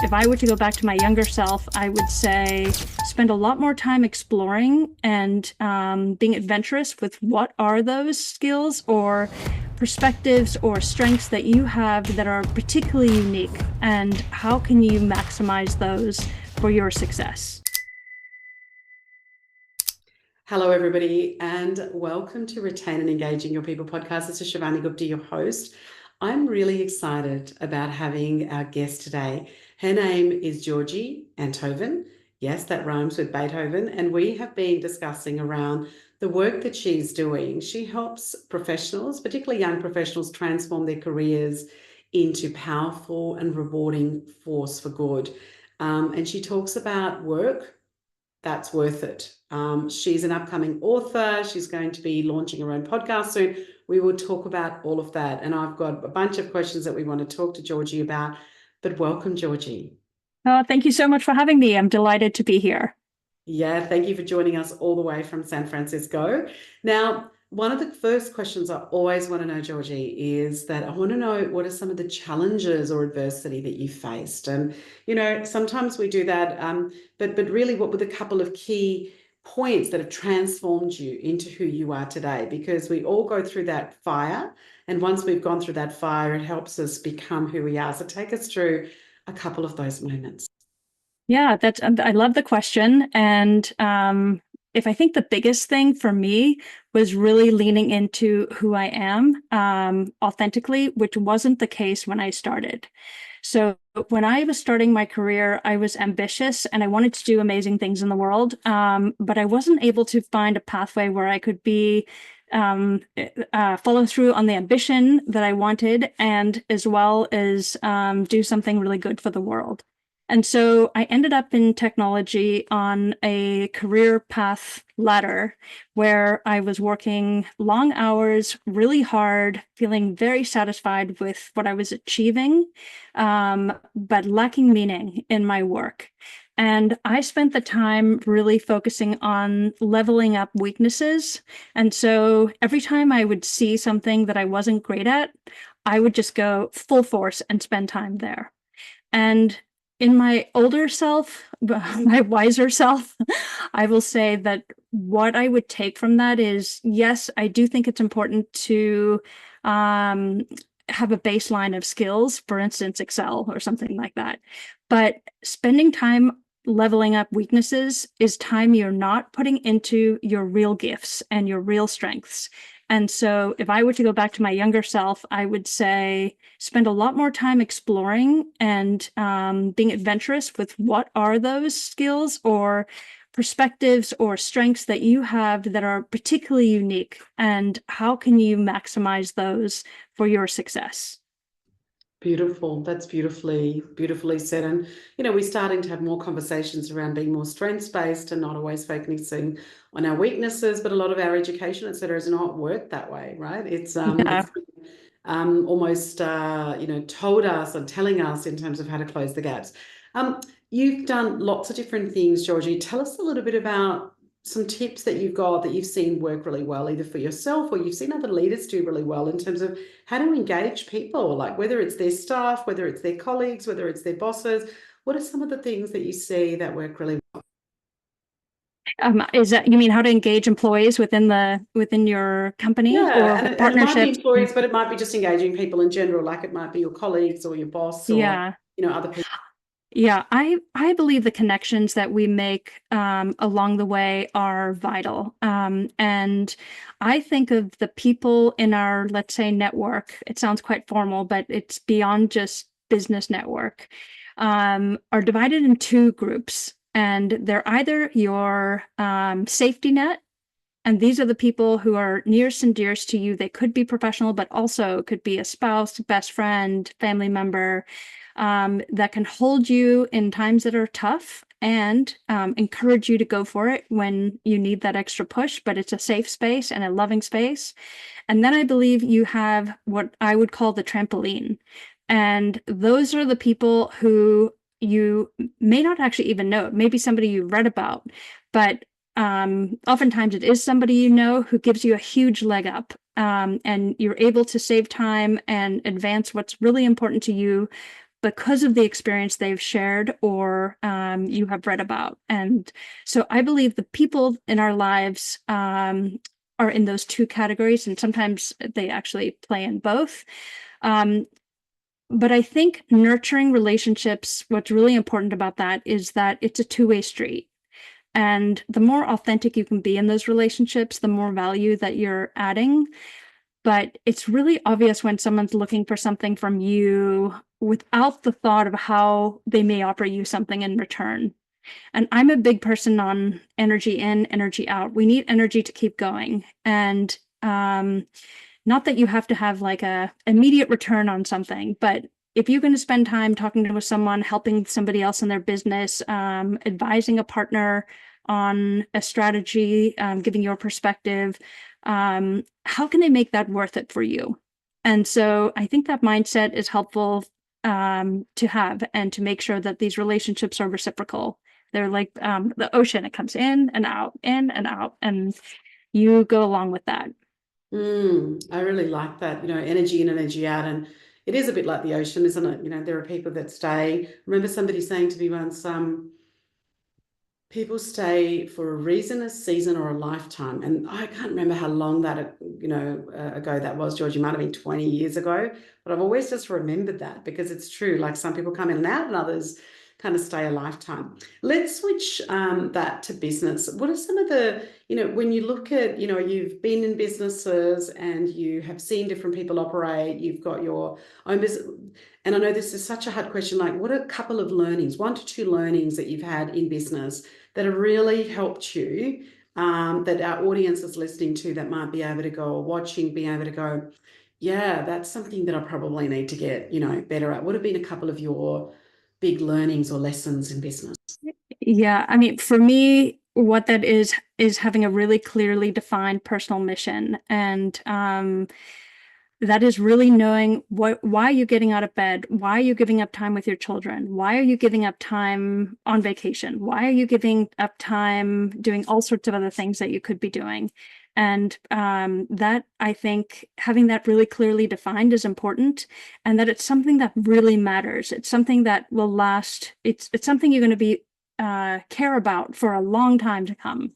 If I were to go back to my younger self, I would say spend a lot more time exploring and being adventurous with what are those skills or perspectives or strengths that you have that are particularly unique, and how can you maximize those for your success? Hello, everybody, and welcome to Retain and Engaging Your People podcast. This is Shivani Gupta, your host. I'm really excited about having our guest today. Her name is Georgi Enthoven. Yes, that rhymes with Beethoven. And we have been discussing around the work that she's doing. She helps professionals, particularly young professionals, transform their careers into powerful and rewarding force for good. And she talks about work that's worth it. She's an upcoming author. She's going to be launching her own podcast soon. We will talk about all of that. And I've got a bunch of questions that we want to talk to Georgie about. But welcome, Georgie. Thank you so much for having me. I'm delighted to be here. Yeah, thank you for joining us all the way from San Francisco. Now, one of the first questions I always want to know, Georgie, is that I want to know what are some of the challenges or adversity that you faced? And, sometimes we do that, but really what were the couple of key points that have transformed you into who you are today? Because we all go through that fire, and once we've gone through that fire, it helps us become who we are. So take us through a couple of those moments. Yeah, that's I love the question. And if I think the biggest thing for me was really leaning into who I am authentically, which wasn't the case when I started. So when I was starting my career, I was ambitious and I wanted to do amazing things in the world, but I wasn't able to find a pathway where I could be follow through on the ambition that I wanted, and as well as do something really good for the world. And so I ended up in technology on a career path ladder where I was working long hours, really hard, feeling very satisfied with what I was achieving, but lacking meaning in my work. And I spent the time really focusing on leveling up weaknesses. And so every time I would see something that I wasn't great at, I would just go full force and spend time there. And in my older self, my wiser self, I will say that what I would take from that is, yes, I do think it's important to have a baseline of skills, for instance, Excel or something like that. But spending time leveling up weaknesses is time you're not putting into your real gifts and your real strengths. And so if I were to go back to my younger self, I would say spend a lot more time exploring and being adventurous with what are those skills or perspectives or strengths that you have that are particularly unique, and how can you maximize those for your success. Beautiful. That's beautifully said. And, we're starting to have more conversations around being more strengths-based and not always focusing on our weaknesses, but a lot of our education, et cetera, has not worked that way, right? Yeah. It's almost, told us and telling us in terms of how to close the gaps. You've done lots of different things, Georgie. Tell us a little bit about some tips that you've got that you've seen work really well, either for yourself or you've seen other leaders do really well in terms of how to engage people, like whether it's their staff, whether it's their colleagues, whether it's their bosses. What are some of the things that you see that work really well? Is that, you mean how to engage employees within your company Yeah, or and it might be partnerships? employees, but it might be just engaging people in general, like it might be your colleagues or your boss or, Yeah. other people. Yeah, I believe the connections that we make along the way are vital. And I think of the people in our, let's say, network. It sounds quite formal, but it's beyond just business network. Are divided in two groups, and they're either your safety net. And these are the people who are nearest and dearest to you. They could be professional, but also could be a spouse, best friend, family member, that can hold you in times that are tough and encourage you to go for it when you need that extra push, but it's a safe space and a loving space. And then I believe you have what I would call the trampoline. And those are the people who you may not actually even know. Maybe somebody you read about, but oftentimes it is somebody you know who gives you a huge leg up, and you're able to save time and advance what's really important to you because of the experience they've shared or you have read about. And so I believe the people in our lives are in those two categories, and sometimes they actually play in both. But I think nurturing relationships, what's really important about that is that it's a two-way street. And the more authentic you can be in those relationships, the more value that you're adding. But it's really obvious when someone's looking for something from you without the thought of how they may offer you something in return. And I'm a big person on energy in, energy out. We need energy to keep going. And not that you have to have like a immediate return on something, but if you're going to spend time talking with someone, helping somebody else in their business, advising a partner on a strategy, giving your perspective, how can they make that worth it for you? And so I think that mindset is helpful to have, and to make sure that these relationships are reciprocal. They're like the ocean, it comes in and out, and you go along with that. I really like that, energy in and energy out. And it is a bit like the ocean, isn't it? There are people that stay. I remember somebody saying to me once, people stay for a reason, a season, or a lifetime. And I can't remember how long that, ago that was, Georgie. Might have been 20 years ago. But I've always just remembered that, because it's true. Like, some people come in and out, and others kind of stay a lifetime. Let's switch that to business. What are some of the, when you look at, you've been in businesses and you have seen different people operate, you've got your own business. And I know this is such a hard question. Like, what are a couple of learnings, 1 to 2 learnings that you've had in business that have really helped you, that our audience is listening to, that might be able to go, or watching, be able to go, yeah, that's something that I probably need to get, better at? What have been a couple of your big learnings or lessons in business? Yeah, I mean, for me, what that is having a really clearly defined personal mission. And that is really knowing why are you getting out of bed? Why are you giving up time with your children? Why are you giving up time on vacation? Why are you giving up time doing all sorts of other things that you could be doing? And that, I think, having that really clearly defined is important, and that it's something that really matters. It's something that will last. It's something you're going to be care about for a long time to come.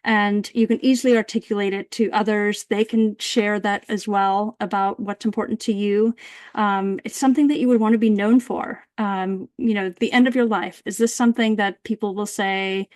And you can easily articulate it to others. They can share that as well, about what's important to you. It's something that you would want to be known for. At the end of your life, is this something that people will say,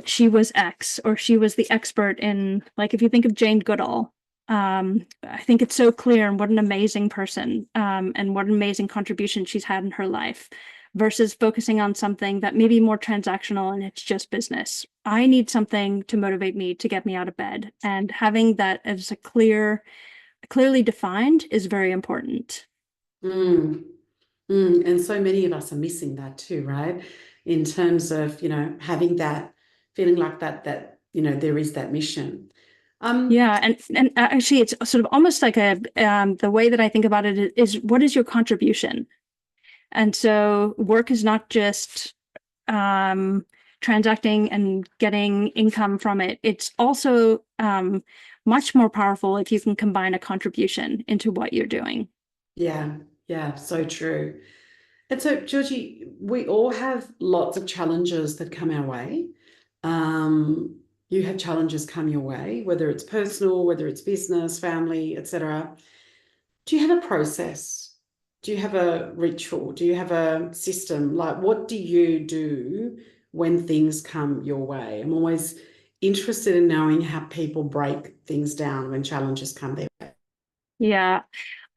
she was X, or she was the expert in, like, if you think of Jane Goodall, I think it's so clear, and what an amazing person, and what an amazing contribution she's had in her life, versus focusing on something that may be more transactional and it's just business. I need something to motivate me, to get me out of bed, and having that as clearly defined is very important. And so many of us are missing that too, right? In terms of, having that feeling like that there is that mission. Yeah, and actually, it's sort of almost like the way that I think about it is, what is your contribution? And so work is not just transacting and getting income from it. It's also much more powerful if you can combine a contribution into what you're doing. Yeah, so true. And so, Georgie, we all have lots of challenges that come our way. You have challenges come your way, whether it's personal, whether it's business, family, etc. Do you have a process? Do you have a ritual? Do you have a system? Like, what do you do when things come your way? I'm always interested in knowing how people break things down when challenges come their way. Yeah.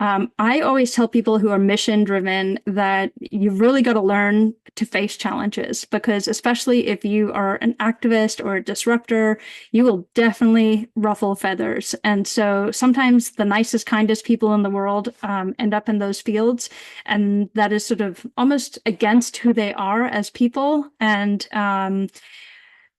I always tell people who are mission driven that you've really got to learn to face challenges, because especially if you are an activist or a disruptor, you will definitely ruffle feathers. And so sometimes the nicest, kindest people in the world end up in those fields. And that is sort of almost against who they are as people. And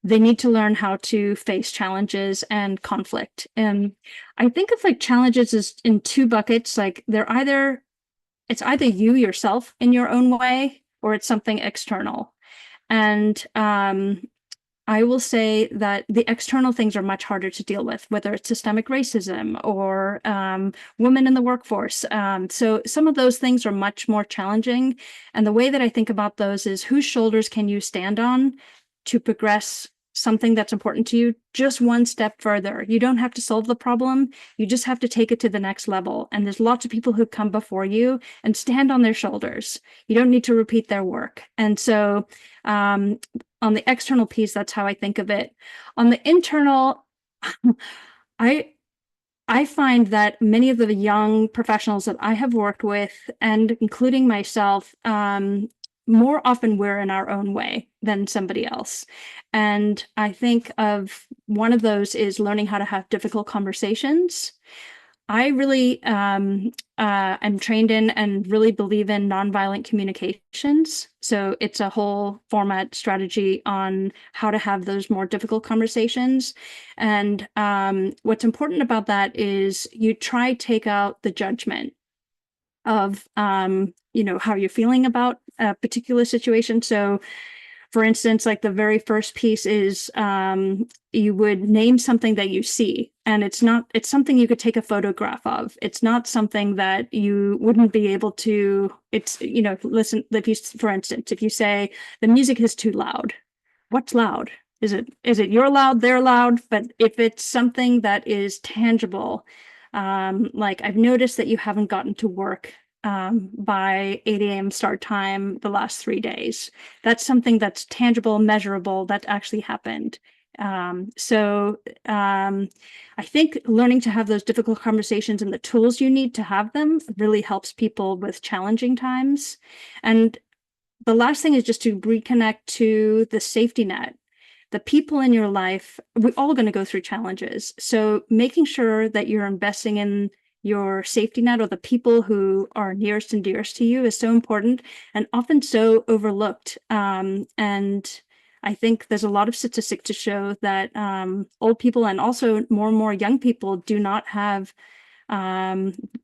they need to learn how to face challenges and conflict. And I think of like challenges as in 2 buckets. Like, it's either you yourself in your own way, or it's something external. And I will say that the external things are much harder to deal with, whether it's systemic racism or women in the workforce. So some of those things are much more challenging. And the way that I think about those is whose shoulders can you stand on to progress something that's important to you just one step further. You don't have to solve the problem. You just have to take it to the next level. And there's lots of people who come before you and stand on their shoulders. You don't need to repeat their work. And so on the external piece, that's how I think of it. On the internal, I I find that many of the young professionals that I have worked with, and including myself, more often we're in our own way than somebody else. And I think of one of those is learning how to have difficult conversations. I really am trained in and really believe in nonviolent communications. So it's a whole format strategy on how to have those more difficult conversations. And what's important about that is you try take out the judgment of how you're feeling about a particular situation. So for instance, like the very first piece is you would name something that you see, and it's something you could take a photograph of. It's not something that you wouldn't be able to, listen, for instance, if you say the music is too loud, what's loud? Is it you're loud, they're loud? But if it's something that is tangible, like I've noticed that you haven't gotten to work by 8 a.m. start time the last 3 days. That's something that's tangible, measurable, that actually happened. So I think learning to have those difficult conversations and the tools you need to have them really helps people with challenging times. And the last thing is just to reconnect to the safety net. The people in your life, we're all going to go through challenges. So making sure that you're investing in your safety net or the people who are nearest and dearest to you is so important and often so overlooked. And I think there's a lot of statistics to show that old people and also more and more young people do not have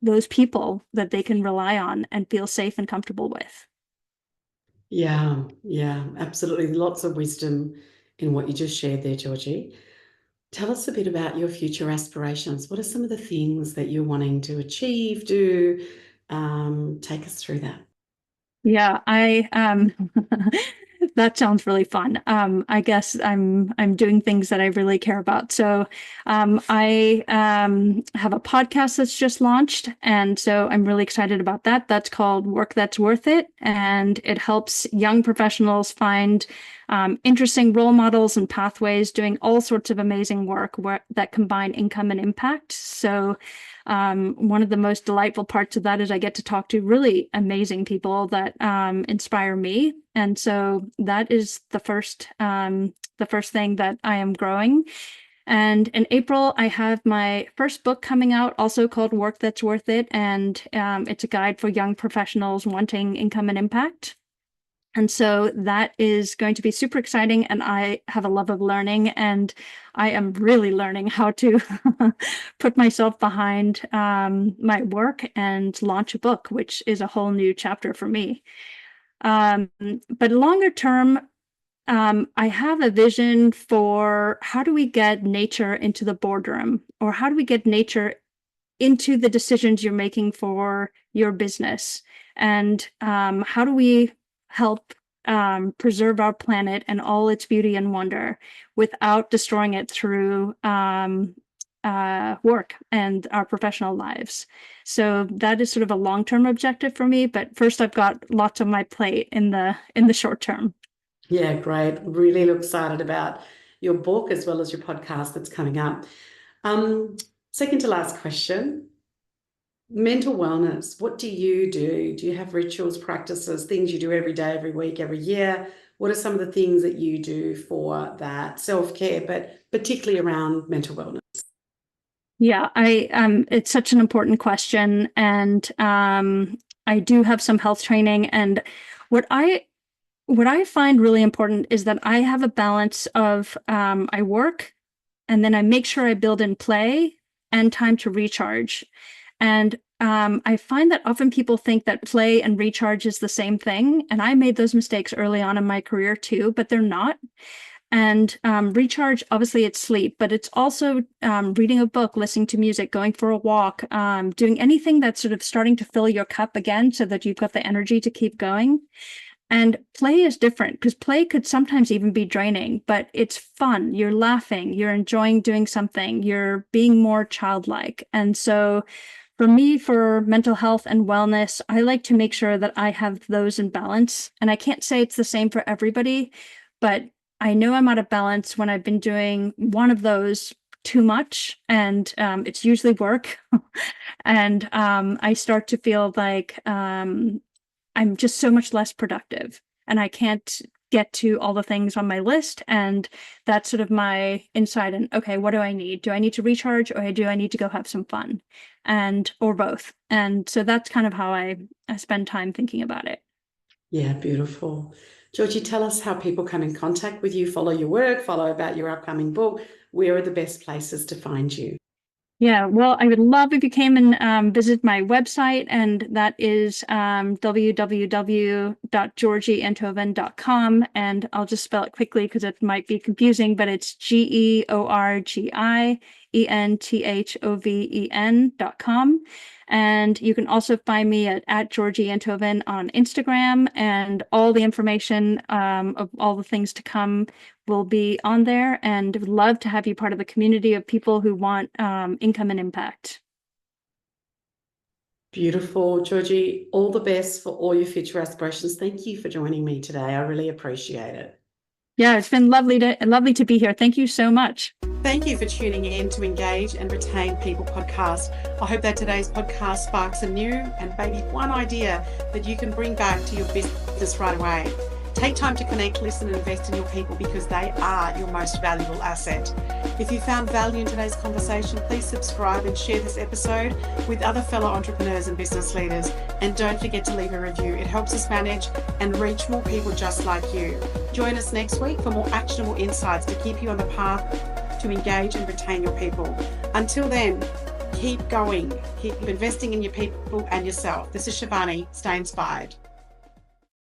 those people that they can rely on and feel safe and comfortable with. Yeah, absolutely. Lots of wisdom in what you just shared there, Georgie. Tell us a bit about your future aspirations. What are some of the things that you're wanting to achieve, do? Take us through that. Yeah, I that sounds really fun. I guess I'm doing things that I really care about. So I have a podcast that's just launched, and so I'm really excited about that. That's called Work That's Worth It, and it helps young professionals find interesting role models and pathways doing all sorts of amazing work that combine income and impact. So one of the most delightful parts of that is I get to talk to really amazing people that inspire me. And so that is the first thing that I am growing. And in April, I have my first book coming out, also called Work That's Worth It. And it's a guide for young professionals wanting income and impact. And so that is going to be super exciting. And I have a love of learning, and I am really learning how to put myself behind my work and launch a book, which is a whole new chapter for me. But longer term, I have a vision for how do we get nature into the boardroom, or how do we get nature into the decisions you're making for your business, and how do we help preserve our planet and all its beauty and wonder without destroying it through work and our professional lives. So that is sort of a long-term objective for me, but first I've got lots on my plate in the short term. Yeah, great. Really excited about your book as well as your podcast that's coming up. Second to last question. Mental wellness. What do you do? Do you have rituals, practices, things you do every day, every week, every year? What are some of the things that you do for that self-care, but particularly around mental wellness? Yeah, it's such an important question, and I do have some health training, and what I find really important is that I have a balance of I work, and then I make sure I build in play and time to recharge. And I find that often people think that play and recharge is the same thing. And I made those mistakes early on in my career too, but they're not. And recharge, obviously, it's sleep, but it's also reading a book, listening to music, going for a walk, doing anything that's sort of starting to fill your cup again so that you've got the energy to keep going. And play is different because play could sometimes even be draining, but it's fun. You're laughing, you're enjoying doing something, you're being more childlike. And so for me, for mental health and wellness, I like to make sure that I have those in balance. And I can't say it's the same for everybody, but I know I'm out of balance when I've been doing one of those too much, and it's usually work. And I start to feel like I'm just so much less productive and I can't get to all the things on my list. And that's sort of my insight. And okay, what do I need? Do I need to recharge or do I need to go have some fun? And or both. And so that's kind of how I spend time thinking about it. Yeah, beautiful. Georgie, tell us how people come in contact with you, follow your work, follow about your upcoming book. Where are the best places to find you? Yeah, well, I would love if you came and visit my website, and that is www.georgienthoven.com. And I'll just spell it quickly because it might be confusing, but it's GeorgiEnthoven.com. And you can also find me at Georgi Enthoven on Instagram, and all the information of all the things to come will be on there, and would love to have you part of the community of people who want income and impact. Beautiful. Georgie, all the best for all your future aspirations. Thank you for joining me today. I really appreciate it. Yeah, it's been lovely to be here. Thank you so much. Thank you for tuning in to Engage and Retain People podcast. I hope that today's podcast sparks a new and maybe one idea that you can bring back to your business right away. Take time to connect, listen, and invest in your people because they are your most valuable asset. If you found value in today's conversation, please subscribe and share this episode with other fellow entrepreneurs and business leaders. And don't forget to leave a review. It helps us manage and reach more people just like you. Join us next week for more actionable insights to keep you on the path to engage and retain your people. Until then, keep going. Keep investing in your people and yourself. This is Shivani. Stay inspired.